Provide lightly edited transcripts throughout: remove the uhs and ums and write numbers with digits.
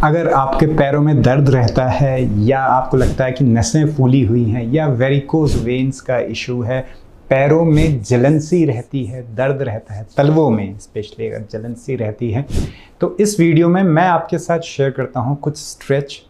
अगर आपके पैरों में दर्द रहता है या आपको लगता है कि नसें फूली हुई हैं या वेरिकोज वेन्स का इशू है, पैरों में जलन सी रहती है, दर्द रहता है, तलवों में स्पेशली अगर जलन सी रहती है, तो इस वीडियो में मैं आपके साथ शेयर करता हूं कुछ स्ट्रेच।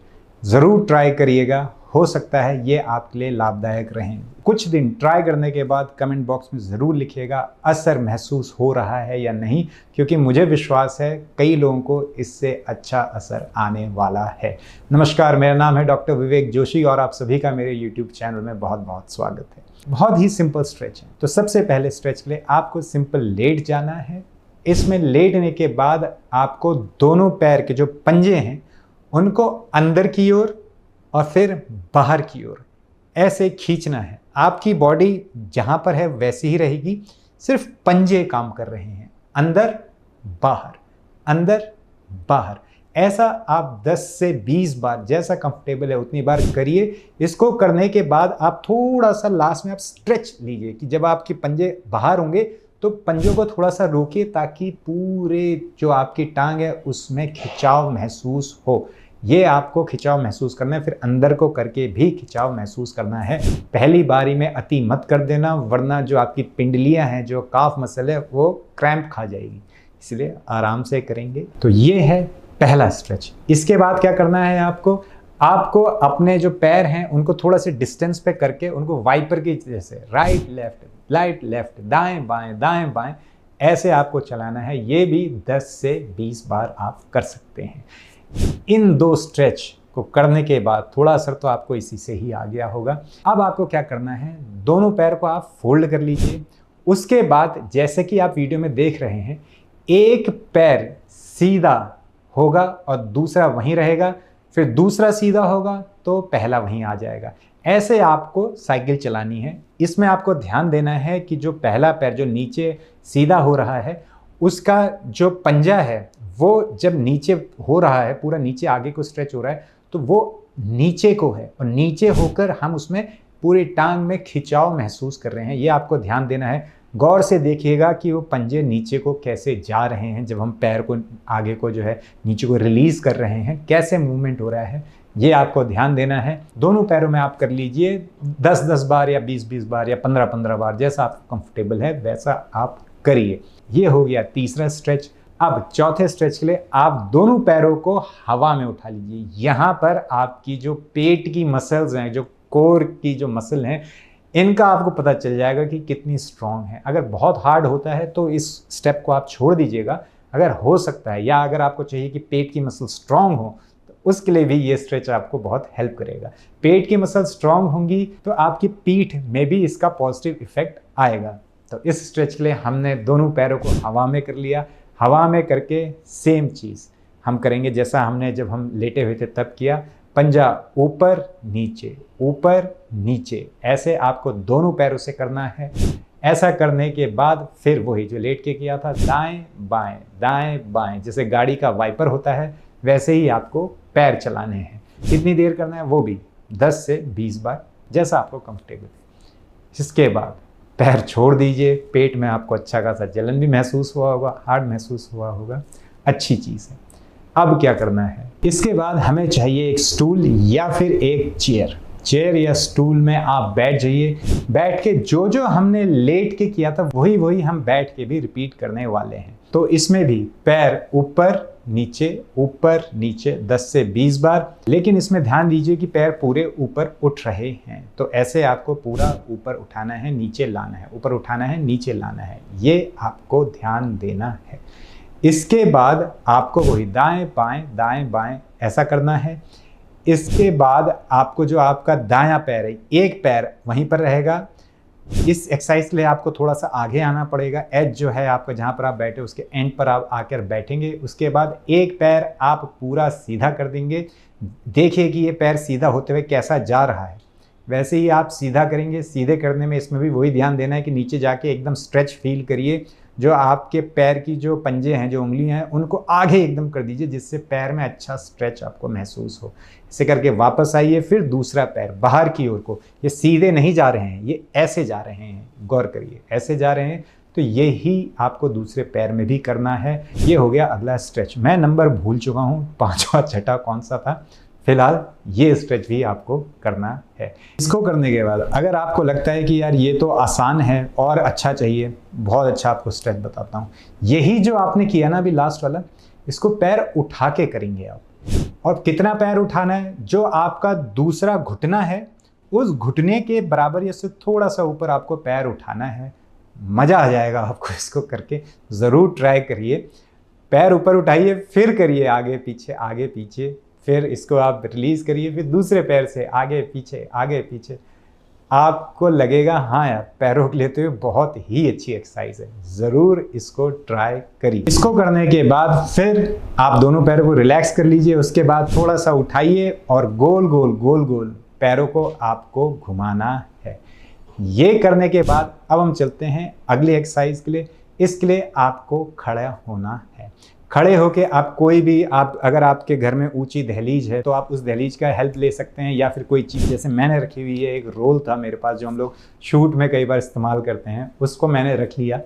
ज़रूर ट्राई करिएगा, हो सकता है ये आपके लिए लाभदायक रहें। कुछ दिन ट्राई करने के बाद कमेंट बॉक्स में ज़रूर लिखिएगा असर महसूस हो रहा है या नहीं, क्योंकि मुझे विश्वास है कई लोगों को इससे अच्छा असर आने वाला है। नमस्कार, मेरा नाम है डॉक्टर विवेक जोशी और आप सभी का मेरे यूट्यूब चैनल में बहुत बहुत स्वागत है। बहुत ही सिंपल स्ट्रेच है। तो सबसे पहले स्ट्रेच के लिए आपको सिंपल लेट जाना है। इसमें लेटने के बाद आपको दोनों पैर के जो पंजे हैं उनको अंदर की ओर और फिर बाहर की ओर ऐसे खींचना है। आपकी बॉडी जहां पर है वैसी ही रहेगी, सिर्फ पंजे काम कर रहे हैं, अंदर बाहर, अंदर बाहर। ऐसा आप 10 से 20 बार, जैसा कंफर्टेबल है उतनी बार करिए। इसको करने के बाद आप थोड़ा सा लास्ट में आप स्ट्रेच लीजिए कि जब आपके पंजे बाहर होंगे तो पंजों को थोड़ा सा रोकिए ताकि पूरे जो आपकी टांग है उसमें खिंचाव महसूस हो। ये आपको खिंचाव महसूस करना है, फिर अंदर को करके भी खिंचाव महसूस करना है। पहली बारी में अति मत कर देना, वरना जो आपकी पिंडलियां हैं, जो काफ मसल है, वो क्रैम्प खा जाएगी। इसलिए आराम से करेंगे। तो ये है पहला स्ट्रेच। इसके बाद क्या करना है आपको अपने जो पैर हैं उनको थोड़ा सा डिस्टेंस पे करके उनको वाइपर की जैसे राइट लेफ्ट, दाएं बाएं ऐसे आपको चलाना है। ये भी 10 से 20 बार आप कर सकते हैं। इन दो स्ट्रेच को करने के बाद थोड़ा असर तो आपको इसी से ही आ गया होगा। अब आपको क्या करना है, दोनों पैर को आप फोल्ड कर लीजिए। उसके बाद जैसे कि आप वीडियो में देख रहे हैं, एक पैर सीधा होगा और दूसरा वहीं रहेगा, फिर दूसरा सीधा होगा तो पहला वहीं आ जाएगा। ऐसे आपको साइकिल चलानी है। इसमें आपको ध्यान देना है कि जो पहला पैर जो नीचे सीधा हो रहा है, उसका जो पंजा है वो जब नीचे हो रहा है, पूरा नीचे आगे को स्ट्रेच हो रहा है, तो वो नीचे को है और नीचे होकर हम उसमें पूरी टांग में खिंचाव महसूस कर रहे हैं। ये आपको ध्यान देना है। गौर से देखिएगा कि वो पंजे नीचे को कैसे जा रहे हैं। जब हम पैर को आगे को जो है नीचे को रिलीज कर रहे हैं, कैसे मूवमेंट हो रहा है, ये आपको ध्यान देना है। दोनों पैरों में आप कर लीजिए 10-10 बार या 20-20 बार या 15-15 बार, जैसा आपको कंफर्टेबल है वैसा आप करिए। ये हो गया तीसरा स्ट्रेच। अब चौथे स्ट्रेच के लिए आप दोनों पैरों को हवा में उठा लीजिए। यहाँ पर आपकी जो पेट की मसल्स हैं, जो कोर की जो मसल हैं, इनका आपको पता चल जाएगा कि कितनी स्ट्रांग है। अगर बहुत हार्ड होता है तो इस स्टेप को आप छोड़ दीजिएगा। अगर हो सकता है या अगर आपको चाहिए कि पेट की मसल स्ट्रांग हो, तो उसके लिए भी ये स्ट्रेच आपको बहुत हेल्प करेगा। पेट की मसल स्ट्रांग होंगी तो आपकी पीठ में भी इसका पॉजिटिव इफेक्ट आएगा। तो इस स्ट्रेच के लिए हमने दोनों पैरों को हवा में कर लिया। हवा में करके सेम चीज़ हम करेंगे जैसा हमने जब हम लेटे हुए थे तब किया। पंजा ऊपर नीचे, ऐसे आपको दोनों पैरों से करना है। ऐसा करने के बाद फिर वही जो लेट के किया था, दाएं बाएं, जैसे गाड़ी का वाइपर होता है वैसे ही आपको पैर चलाने हैं। कितनी देर करना है वो भी 10 से 20 बार, जैसा आपको कंफर्टेबल है। इसके बाद पैर छोड़ दीजिए। पेट में आपको अच्छा खासा जलन भी महसूस हुआ होगा, हार्ड महसूस हुआ होगा, अच्छी चीज़ है। अब क्या करना है, इसके बाद हमें चाहिए एक स्टूल या फिर एक चेयर या स्टूल में आप बैठ जाइए। बैठ के जो हमने लेट के किया था वही हम बैठ के भी रिपीट करने वाले हैं। तो इसमें भी पैर ऊपर नीचे 10 से 20 बार, लेकिन इसमें ध्यान दीजिए कि पैर पूरे ऊपर उठ रहे हैं। तो ऐसे आपको पूरा ऊपर उठाना है, नीचे लाना है, ऊपर उठाना है, नीचे लाना है। ये आपको ध्यान देना है। इसके बाद आपको वही दाएं बाएं ऐसा करना है। इसके बाद आपको जो आपका दायां पैर है, एक पैर वहीं पर रहेगा। इस एक्सरसाइज के लिए आपको थोड़ा सा आगे आना पड़ेगा। एज जो है आपका जहाँ पर आप बैठे उसके एंड पर आप आकर बैठेंगे। उसके बाद एक पैर आप पूरा सीधा कर देंगे। देखिए कि ये पैर सीधा होते हुए कैसा जा रहा है, वैसे ही आप सीधा करेंगे। सीधे करने में इसमें भी वही ध्यान देना है कि नीचे जाके एकदम स्ट्रेच फील करिए। जो आपके पैर की जो पंजे हैं, जो उंगलियां हैं, उनको आगे एकदम कर दीजिए, जिससे पैर में अच्छा स्ट्रेच आपको महसूस हो। इसे करके वापस आइए। फिर दूसरा पैर बाहर की ओर को, ये सीधे नहीं जा रहे हैं, ये ऐसे जा रहे हैं, गौर करिए, ऐसे जा रहे हैं। तो यही आपको दूसरे पैर में भी करना है। ये हो गया अगला स्ट्रेच। मैं नंबर भूल चुका हूँ, 5वां छठा कौन सा था। फिलहाल ये स्ट्रेच भी आपको करना है। इसको करने के बाद अगर आपको लगता है कि यार ये तो आसान है और अच्छा चाहिए, बहुत अच्छा आपको स्ट्रेच बताता हूँ। यही जो आपने किया ना अभी लास्ट वाला, इसको पैर उठा के करेंगे आप। और कितना पैर उठाना है? जो आपका दूसरा घुटना है उस घुटने के बराबर या से थोड़ा सा ऊपर आपको पैर उठाना है। मज़ा आ जाएगा आपको इसको करके, ज़रूर ट्राई करिए। पैर ऊपर उठाइए, फिर करिए आगे पीछे, फिर इसको आप रिलीज़ करिए, फिर दूसरे पैर से आगे पीछे। आपको लगेगा हाँ यार, पैरों के लिए तो ये बहुत ही अच्छी एक्सरसाइज है। ज़रूर इसको ट्राई करिए। इसको करने के बाद फिर आप दोनों पैरों को रिलैक्स कर लीजिए। उसके बाद थोड़ा सा उठाइए और गोल गोल पैरों को आपको घुमाना है। ये करने के बाद अब हम चलते हैं अगली एक्सरसाइज के लिए। इसके लिए आपको खड़ा होना है। खड़े होके आप कोई भी, आप अगर आपके घर में ऊंची दहलीज है तो आप उस दहलीज का हेल्प ले सकते हैं, या फिर कोई चीज़ जैसे मैंने रखी हुई है, एक रोल था मेरे पास जो हम लोग शूट में कई बार इस्तेमाल करते हैं, उसको मैंने रख लिया।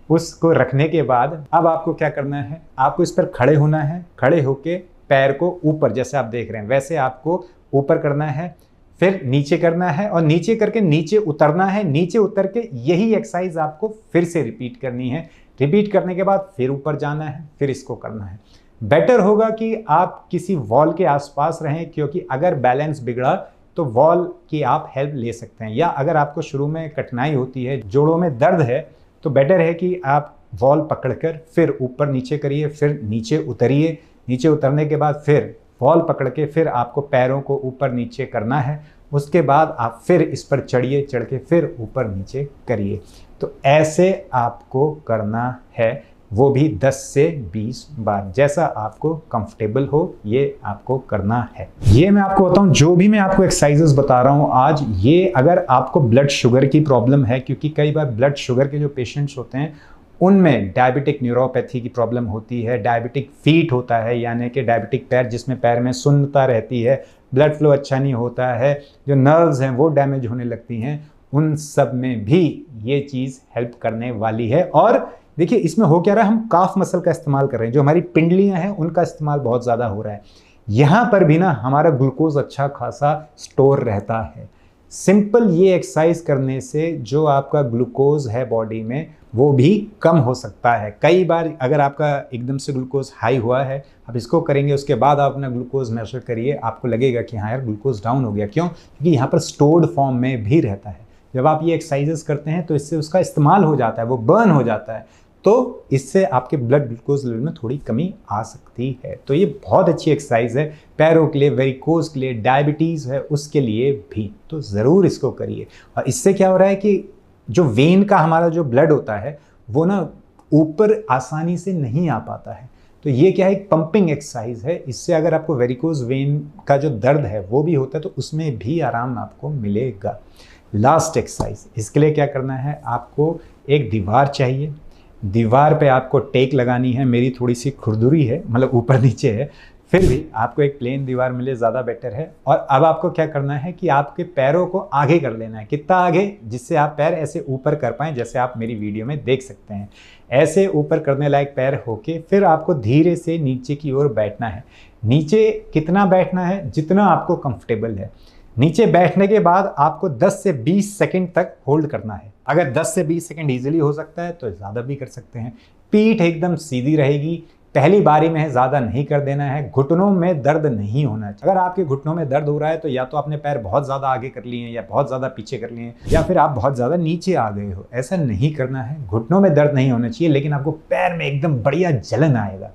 उसको रखने के बाद अब आपको क्या करना है, आपको इस पर खड़े होना है। खड़े होके पैर को ऊपर, जैसे आप देख रहे हैं वैसे आपको ऊपर करना है, फिर नीचे करना है और नीचे करके नीचे उतरना है। नीचे उतर के यही एक्सरसाइज आपको फिर से रिपीट करनी है। रिपीट करने के बाद फिर ऊपर जाना है, फिर इसको करना है। बेटर होगा कि आप किसी वॉल के आसपास रहें, क्योंकि अगर बैलेंस बिगड़ा तो वॉल की आप हेल्प ले सकते हैं। या अगर आपको शुरू में कठिनाई होती है, जोड़ों में दर्द है, तो बेटर है कि आप वॉल पकड़कर फिर ऊपर नीचे करिए, फिर नीचे उतरिए। नीचे उतरने के बाद फिर वॉल पकड़ के फिर आपको पैरों को ऊपर नीचे करना है। उसके बाद आप फिर इस पर चढ़िए, चढ़ के फिर ऊपर नीचे करिए। तो ऐसे आपको करना है, वो भी 10 से 20 बार, जैसा आपको कंफर्टेबल हो ये आपको करना है। ये मैं आपको बताऊं, जो भी मैं आपको एक्सरसाइजेस बता रहा हूं आज, ये अगर आपको ब्लड शुगर की प्रॉब्लम है, क्योंकि कई बार ब्लड शुगर के जो पेशेंट्स होते हैं उनमें डायबिटिक न्यूरोपैथी की प्रॉब्लम होती है, डायबिटिक फीट होता है, यानी कि डायबिटिक पैर जिसमें पैर में सुन्नता रहती है, ब्लड फ्लो अच्छा नहीं होता है, जो नर्व्स हैं वो डैमेज होने लगती हैं, उन सब में भी ये चीज़ हेल्प करने वाली है। और देखिए इसमें हो क्या रहा है, हम काफ मसल का इस्तेमाल कर रहे हैं, जो हमारी पिंडलियां हैं उनका इस्तेमाल बहुत ज़्यादा हो रहा है। यहाँ पर भी ना हमारा ग्लूकोज अच्छा खासा स्टोर रहता है। सिंपल ये एक्सरसाइज करने से जो आपका ग्लूकोज है बॉडी में वो भी कम हो सकता है। कई बार अगर आपका एकदम से ग्लूकोज हाई हुआ है, आप इसको करेंगे, उसके बाद आप अपना ग्लूकोज मेजर करिए, आपको लगेगा कि हाँ यार ग्लूकोज डाउन हो गया। क्यों? क्योंकि यहाँ पर स्टोर्ड फॉर्म में भी रहता है। जब आप ये एक्सरसाइजेस करते हैं तो इससे उसका इस्तेमाल हो जाता है, वो बर्न हो जाता है, तो इससे आपके ब्लड ग्लूकोज लेवल में थोड़ी कमी आ सकती है। तो ये बहुत अच्छी एक्सरसाइज है पैरों के लिए, वेरिकोज के लिए, डायबिटीज़ है उसके लिए भी, तो ज़रूर इसको करिए। और इससे क्या हो रहा है कि जो वेन का हमारा जो ब्लड होता है वो ना ऊपर आसानी से नहीं आ पाता है। तो ये क्या है, एक पंपिंग एक्सरसाइज है। इससे अगर आपको वेरिकोज वेन का जो दर्द है वो भी होता है तो उसमें भी आराम आपको मिलेगा। लास्ट एक्सरसाइज, इसके लिए क्या करना है, आपको एक दीवार चाहिए। दीवार पे आपको टेक लगानी है। मेरी थोड़ी सी खुरदुरी है, मतलब ऊपर नीचे है, फिर भी आपको एक प्लेन दीवार मिले ज़्यादा बेटर है। और अब आपको क्या करना है कि आपके पैरों को आगे कर लेना है। कितना आगे? जिससे आप पैर ऐसे ऊपर कर पाएँ, जैसे आप मेरी वीडियो में देख सकते हैं। ऐसे ऊपर करने लायक पैर होके फिर आपको धीरे से नीचे की ओर बैठना है। नीचे कितना बैठना है? जितना आपको कंफर्टेबल है। नीचे बैठने के बाद आपको 10 से 20 सेकंड तक होल्ड करना है। अगर 10 से 20 सेकंड इजीली हो सकता है तो ज़्यादा भी कर सकते हैं। पीठ एकदम सीधी रहेगी। पहली बारी में ज़्यादा नहीं कर देना है। घुटनों में दर्द नहीं होना चाहिए। अगर आपके घुटनों में दर्द हो रहा है तो या तो आपने पैर बहुत ज़्यादा आगे कर लिए हैं या बहुत ज़्यादा पीछे कर लिए हैं, या फिर आप बहुत ज़्यादा नीचे आ गए हो। ऐसा नहीं करना है। घुटनों में दर्द नहीं होना चाहिए, लेकिन आपको पैर में एकदम बढ़िया जलन आएगा।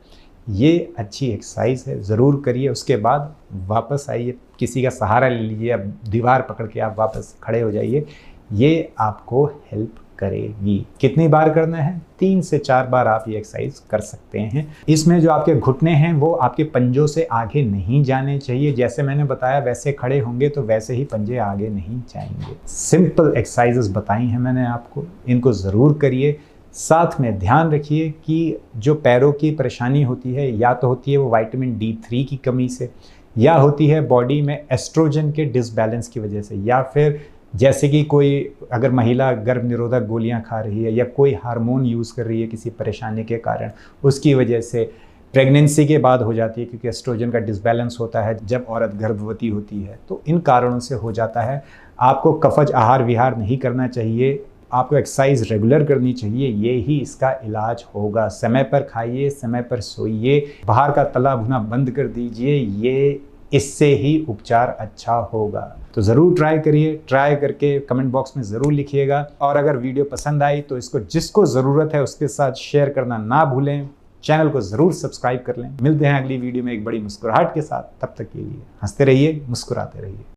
ये अच्छी एक्सरसाइज है, ज़रूर करिए। उसके बाद वापस आइए, किसी का सहारा ले लीजिए, अब दीवार पकड़ के आप वापस खड़े हो जाइए। ये आपको हेल्प करेगी। कितनी बार करना है? 3 से 4 बार आप ये एक्सरसाइज कर सकते हैं। इसमें जो आपके घुटने हैं वो आपके पंजों से आगे नहीं जाने चाहिए। जैसे मैंने बताया वैसे खड़े होंगे तो वैसे ही पंजे आगे नहीं जाएंगे। सिंपल एक्सरसाइजेस बताई हैं मैंने आपको, इनको ज़रूर करिए। साथ में ध्यान रखिए कि जो पैरों की परेशानी होती है, या तो होती है वो विटामिन D3 की कमी से, या होती है बॉडी में एस्ट्रोजन के डिसबैलेंस की वजह से, या फिर जैसे कि कोई अगर महिला गर्भ निरोधक गोलियां खा रही है या कोई हार्मोन यूज़ कर रही है किसी परेशानी के कारण, उसकी वजह से प्रेगनेंसी के बाद हो जाती है, क्योंकि एस्ट्रोजन का डिसबैलेंस होता है जब औरत गर्भवती होती है, तो इन कारणों से हो जाता है। आपको कफज आहार विहार नहीं करना चाहिए, आपको एक्सरसाइज रेगुलर करनी चाहिए, ये ही इसका इलाज होगा। समय पर खाइए, समय पर सोइए, बाहर का तला भुना बंद कर दीजिए, ये इससे ही उपचार अच्छा होगा। तो ज़रूर ट्राई करिए, ट्राई करके कमेंट बॉक्स में ज़रूर लिखिएगा। और अगर वीडियो पसंद आई तो इसको जिसको ज़रूरत है उसके साथ शेयर करना ना भूलें। चैनल को ज़रूर सब्सक्राइब कर लें। मिलते हैं अगली वीडियो में एक बड़ी मुस्कुराहट के साथ। तब तक के लिए हंसते रहिए, मुस्कुराते रहिए।